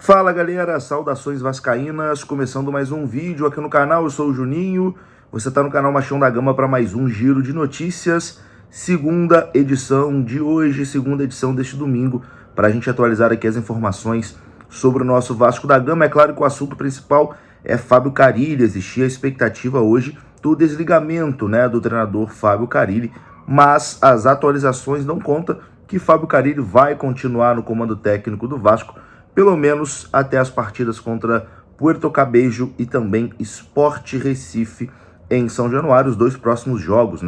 Fala galera, saudações vascaínas, começando mais um vídeo aqui no canal, eu sou o Juninho, você está no canal Machão da Gama para mais um giro de notícias, segunda edição de hoje, segunda edição deste domingo, para a gente atualizar aqui as informações sobre o nosso Vasco da Gama. É claro que o assunto principal é Fábio Carille. Existia a expectativa hoje do desligamento, do treinador Fábio Carille, mas as atualizações não contam que Fábio Carille vai continuar no comando técnico do Vasco, pelo menos até as partidas contra Puerto Cabello e também Sport Recife em São Januário, os dois próximos jogos,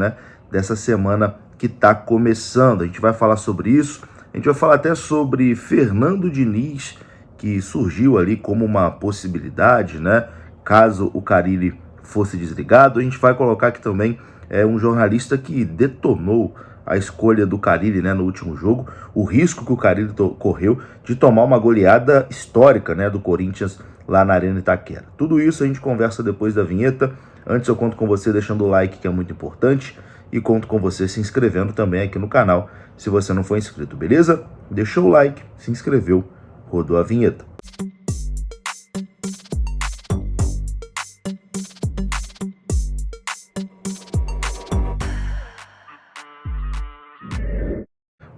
dessa semana que está começando. A gente vai falar sobre isso, a gente vai falar até sobre Fernando Diniz, que surgiu ali como uma possibilidade, caso o Carille fosse desligado. A gente vai colocar aqui também um jornalista que detonou a escolha do Carille, no último jogo, o risco que o Carille correu de tomar uma goleada histórica, do Corinthians lá na Arena Itaquera. Tudo isso a gente conversa depois da vinheta. Antes eu conto com você deixando o like, que é muito importante, e conto com você se inscrevendo também aqui no canal, se você não for inscrito, beleza? Deixou o like, se inscreveu, rodou a vinheta.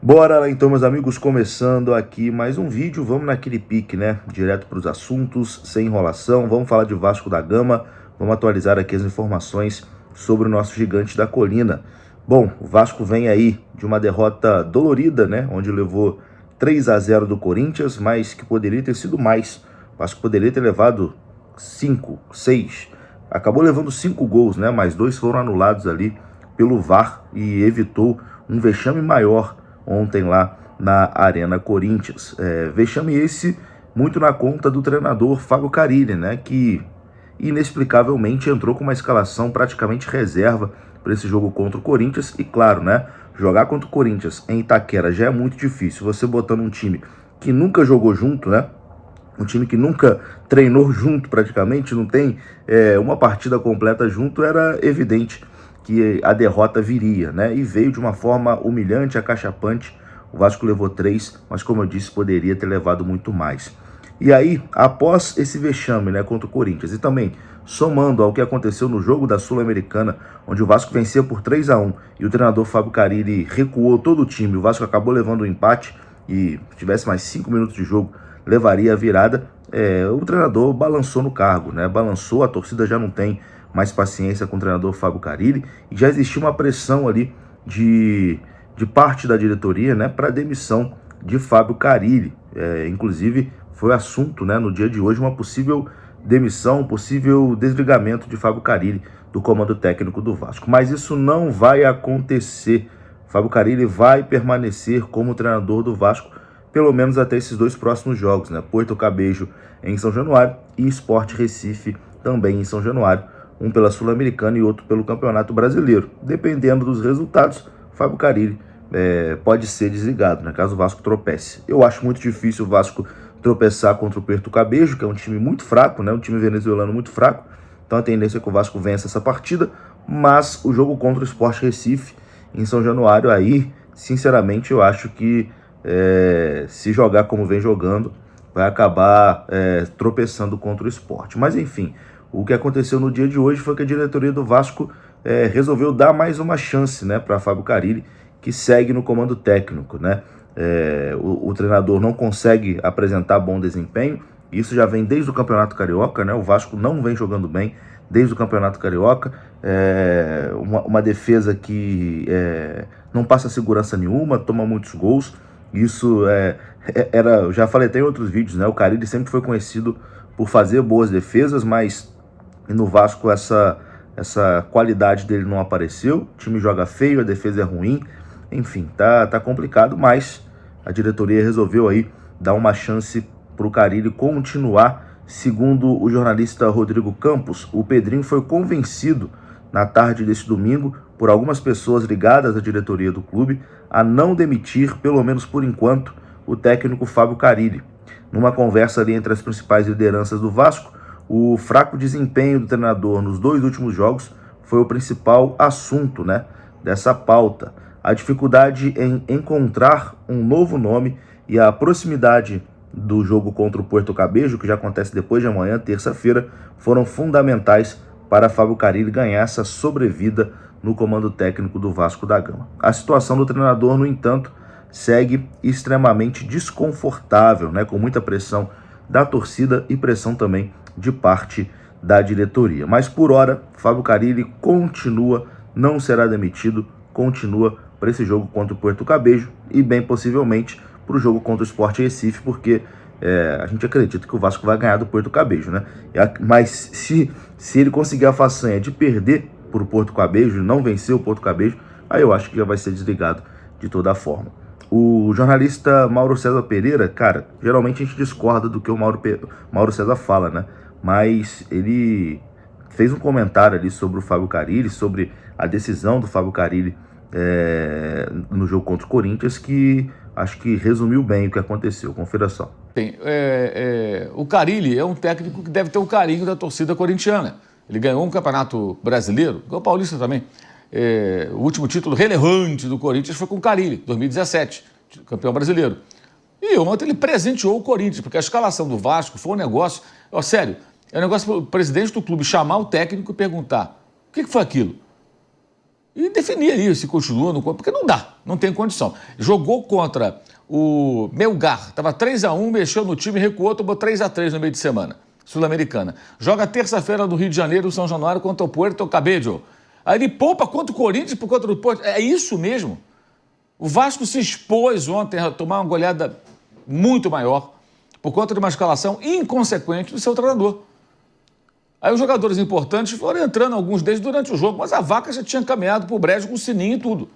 Bora lá então, meus amigos, começando aqui mais um vídeo. Vamos naquele pique, direto para os assuntos, sem enrolação. Vamos falar de Vasco da Gama, vamos atualizar aqui as informações sobre o nosso gigante da colina. Bom, o Vasco vem aí de uma derrota dolorida, onde levou 3-0 do Corinthians, mas que poderia ter sido mais. O Vasco poderia ter levado 5, 6, acabou levando 5 gols, mas 2 foram anulados ali pelo VAR e evitou um vexame maior ontem lá na Arena Corinthians. Vexame esse muito na conta do treinador Fábio Carille, que inexplicavelmente entrou com uma escalação praticamente reserva para esse jogo contra o Corinthians. E claro, jogar contra o Corinthians em Itaquera já é muito difícil. Você botando um time que nunca jogou junto, um time que nunca treinou junto praticamente, não tem uma partida completa junto, era evidente que a derrota viria, e veio de uma forma humilhante, acachapante. O Vasco levou 3, mas como eu disse, poderia ter levado muito mais. E aí, após esse vexame, contra o Corinthians, e também somando ao que aconteceu no jogo da Sul-Americana, onde o Vasco vencia por 3-1 e o treinador Fábio Carille recuou todo o time, o Vasco acabou levando um empate e se tivesse mais 5 minutos de jogo, levaria a virada. O treinador balançou no cargo, balançou, a torcida já não tem mais paciência com o treinador Fábio Carille, e já existia uma pressão ali de parte da diretoria, para a demissão de Fábio Carille. Inclusive foi assunto, no dia de hoje, uma possível demissão, um possível desligamento de Fábio Carille do comando técnico do Vasco. Mas isso não vai acontecer. Fábio Carille vai permanecer como treinador do Vasco, pelo menos até esses 2 próximos jogos, Puerto Cabello em São Januário e Sport Recife também em São Januário, um pela Sul-Americana e outro pelo Campeonato Brasileiro. Dependendo dos resultados, Fábio Carille pode ser desligado, caso o Vasco tropece. Eu acho muito difícil o Vasco tropeçar contra o Puerto Cabello, que é um time muito fraco, um time venezuelano muito fraco. Então a tendência é que o Vasco vença essa partida, mas o jogo contra o Sport Recife em São Januário, aí, sinceramente, eu acho que se jogar como vem jogando, vai acabar tropeçando contra o Sport. Mas enfim, o que aconteceu no dia de hoje foi que a diretoria do Vasco resolveu dar mais uma chance, para Fábio Carille, que segue no comando técnico, o treinador não consegue apresentar bom desempenho. Isso já vem desde o Campeonato Carioca, o Vasco não vem jogando bem desde o Campeonato Carioca. Uma defesa que não passa segurança nenhuma, toma muitos gols. Isso eu já falei até em outros vídeos, o Carille sempre foi conhecido por fazer boas defesas, mas no Vasco essa qualidade dele não apareceu. O time joga feio, a defesa é ruim, enfim, tá complicado, mas a diretoria resolveu aí dar uma chance para o Carille continuar. Segundo o jornalista Rodrigo Campos, o Pedrinho foi convencido na tarde desse domingo por algumas pessoas ligadas à diretoria do clube a não demitir, pelo menos por enquanto, o técnico Fábio Carille. Numa conversa ali entre as principais lideranças do Vasco, o fraco desempenho do treinador nos 2 últimos jogos foi o principal assunto, dessa pauta. A dificuldade em encontrar um novo nome e a proximidade do jogo contra o Puerto Cabello, que já acontece depois de amanhã, terça-feira, foram fundamentais para Fábio Carille ganhar essa sobrevida no comando técnico do Vasco da Gama. A situação do treinador, no entanto, segue extremamente desconfortável, né, com muita pressão da torcida e pressão também de parte da diretoria. Mas por hora, Fábio Carille continua, não será demitido, continua para esse jogo contra o Puerto Cabello e bem possivelmente para o jogo contra o Sport Recife, porque a gente acredita que o Vasco vai ganhar do Puerto Cabello, né? Mas se ele conseguir a façanha de perder para o Puerto Cabello, não vencer o Puerto Cabello, aí eu acho que já vai ser desligado de toda forma. O jornalista Mauro César Pereira, cara, geralmente a gente discorda do que o Mauro César fala, né? Mas ele fez um comentário ali sobre o Fábio Carille, sobre a decisão do Fábio Carille no jogo contra o Corinthians, que acho que resumiu bem o que aconteceu. Confira só. O Carille é um técnico que deve ter o carinho da torcida corintiana. Ele ganhou um campeonato brasileiro, ganhou o Paulista também. O último título relevante do Corinthians foi com o Carille, 2017, campeão brasileiro. E ontem ele presenteou o Corinthians, porque a escalação do Vasco foi um negócio... sério, é um negócio para o presidente do clube chamar o técnico e perguntar o que foi aquilo. E definir ali se continua no campo, porque não dá, não tem condição. Jogou contra o Melgar, estava 3-1, mexeu no time, recuou, tomou 3-3 no meio de semana, Sul-Americana. Joga terça-feira no Rio de Janeiro, São Januário, contra o Puerto Cabello. Aí ele poupa contra o Corinthians por conta do Porto. É isso mesmo. O Vasco se expôs ontem a tomar uma goleada muito maior por conta de uma escalação inconsequente do seu treinador. Aí os jogadores importantes foram entrando, alguns deles, durante o jogo, mas a vaca já tinha caminhado pro brejo com o sininho e tudo.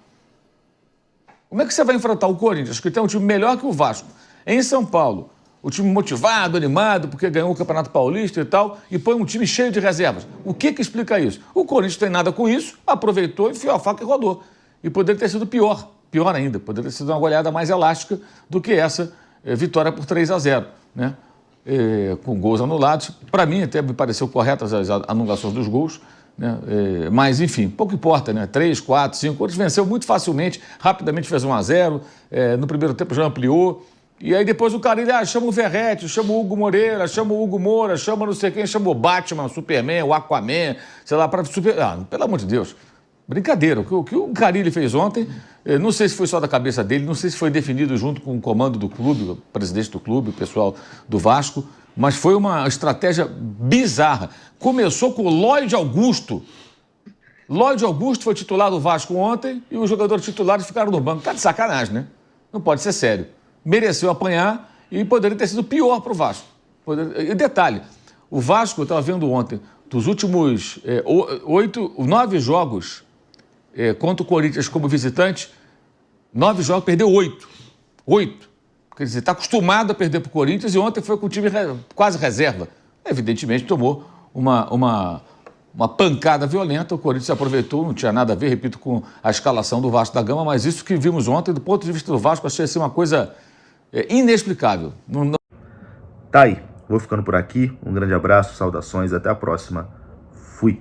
Como é que você vai enfrentar o Corinthians, que tem um time melhor que o Vasco, em São Paulo, o time motivado, animado, porque ganhou o Campeonato Paulista e tal, e põe um time cheio de reservas? O que explica isso? O Corinthians tem nada com isso, aproveitou, enfiou a faca e rodou. E poderia ter sido pior ainda, poderia ter sido uma goleada mais elástica do que essa vitória por 3-0, né? Com gols anulados. Para mim, até me pareceu corretas as anulações dos gols, né? Mas, enfim, pouco importa, né? 3, 4, 5. O Corinthians venceu muito facilmente, rapidamente fez 1-0, no primeiro tempo já ampliou. E aí depois o Carille chama o Verratti, chama o Hugo Moreira, chama o Hugo Moura, chama não sei quem, chama o Batman, o Superman, o Aquaman, sei lá, pelo amor de Deus. Brincadeira, o que o Carille fez ontem, não sei se foi só da cabeça dele, não sei se foi definido junto com o comando do clube, o presidente do clube, o pessoal do Vasco, mas foi uma estratégia bizarra. Começou com o Lloyd Augusto. Lloyd Augusto foi titular do Vasco ontem e os jogadores titulares ficaram no banco. Tá de sacanagem, né? Não pode ser sério. Mereceu apanhar e poderia ter sido pior para o Vasco. E detalhe, o Vasco, eu estava vendo ontem, dos últimos 9 jogos contra o Corinthians como visitante, 9 jogos, perdeu 8. 8. Quer dizer, está acostumado a perder para o Corinthians e ontem foi com o time quase reserva. Evidentemente tomou uma pancada violenta, o Corinthians aproveitou, não tinha nada a ver, repito, com a escalação do Vasco da Gama, mas isso que vimos ontem, do ponto de vista do Vasco, achei assim uma coisa inexplicável. Tá aí, vou ficando por aqui, um grande abraço, saudações, até a próxima. Fui.